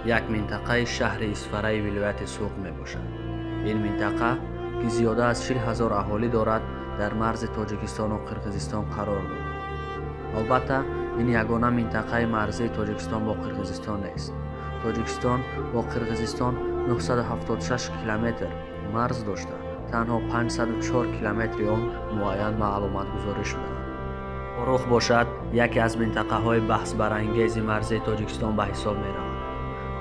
як минтақаи шаҳри Исфараи вилояти Суғ мебошад. ин минтақа ки зиёда аз 40,000 аҳолӣ дорад, дар марзи Тоҷикистону Қирғизистон қарор дорад. албатта ин ягона минтақаи марзии Тоҷикистон бо Қирғизистон нест. Тоҷикистон бо Қирғизистон 976 километр марз дошта, танҳо 504 километри он муайян маълуматгузорӣ шудаанд. Ворух бошад яке аз минтақаҳои баҳсбарангези марзии Тоҷикистон ба ҳисоб меравад.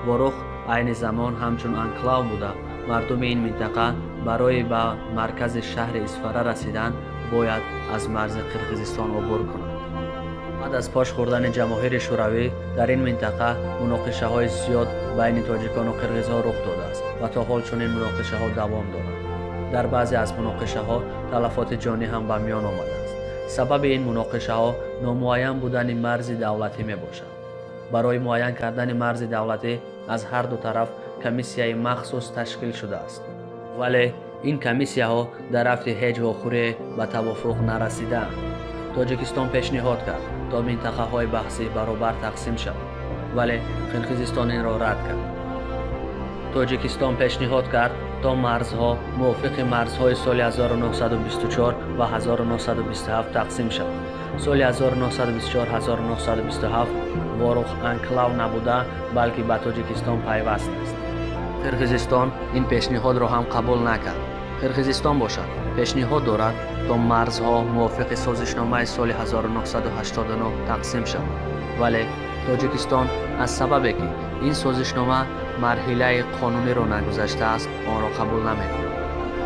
Ворух айни замон ҳамчун анклав буда, мардуми ин минтақа барои ба маркази шаҳри Исфара расидан бояд аз марзи Қирғизистон убур кунанд. баъд аз пош хӯрдани ҷамоҳири шӯравӣ дар ин минтақа муноқишаҳои зиёд байни тоҷикону қирғизҳо рух додааст ва то ҳол чунин муноқишаҳо давом доранд. дар баъзе аз муноқишаҳо талафоти ҷонӣ ҳам ба миён омадааст. сабаби ин муноқишаҳо номуайян будани марзи давлатӣ мебошад. барои муайян кардани марзи давлатӣ аз ҳар ду тараф комиссияи махсус ташкил шудааст. вале ин комиссияҳо дар рафти ҳеҷ вохӯрие ба тавофуқ нарасидаанд. тоҷикистон пешниҳод кард то минтақаҳои баҳсӣ баробар тақсим шаванд, вале қирғизистон инро рад кард. тоҷикистон пешниҳод кард то марзҳо мувофиқи марзҳои соли 1924 ва 1927 тақсим шаванд. соли 1924-1927 ворух анклав набуда, балки ба Тоҷикистон пайваст аст. қирғизистон ин пешниҳодро ҳам қабул накард. қирғизистон бошад пешниҳод дорад то марзҳо мувофиқи созишномаи соли 1989 тақсим шаванд, вале Тоҷикистон аз сабабе ки ин созишнома марҳилаи қонуниро нагузаштааст, онро қабул намекунад.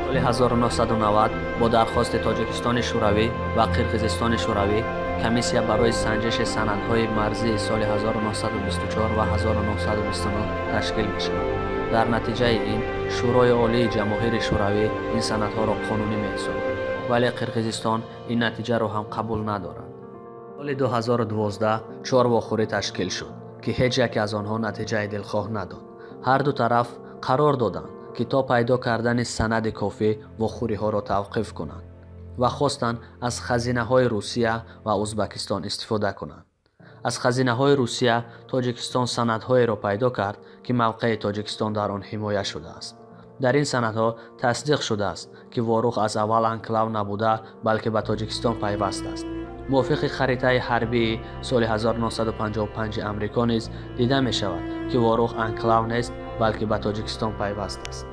соли 1990 бо дархости Тоҷикистони шӯравӣ ва Қирғизистони шӯравӣ комиссия барои санҷиши санадҳои марзии соли 1924 ва 1929 ташкил мешавад. дар натиҷаи ин шӯрои олии ҷамоҳири шӯравӣ ин санадҳоро қонунӣ меҳисобад, вале Қирғизистон ин натиҷаро ҳам қабул надорад. соли 2012 4 вохӯрӣ ташкил шуд ки ҳеҷ яке аз онҳо натиҷаи дилхоҳ надод. ҳар ду тараф қарор доданд ки то пайдо кардани санади кофӣ вохӯриҳоро тавқиф кунанд ва хостанд аз хазинаҳои Русия ва Узбекистон истифода кунанд. аз хазинаҳои Русия Тоҷикистон санадҳоеро пайдо кард ки мавқеи Тоҷикистон дар он ҳимоя шудааст. дар ин санадҳо тасдиқ шудааст ки ворух аз аввал анклав набуда, балки ба Тоҷикистон пайваст аст. мувофиқи харитаи ҳарбии соли 1955 амрико низ дида мешавад ки ворух анклав нест, балки ба Тоҷикистон пайваст аст.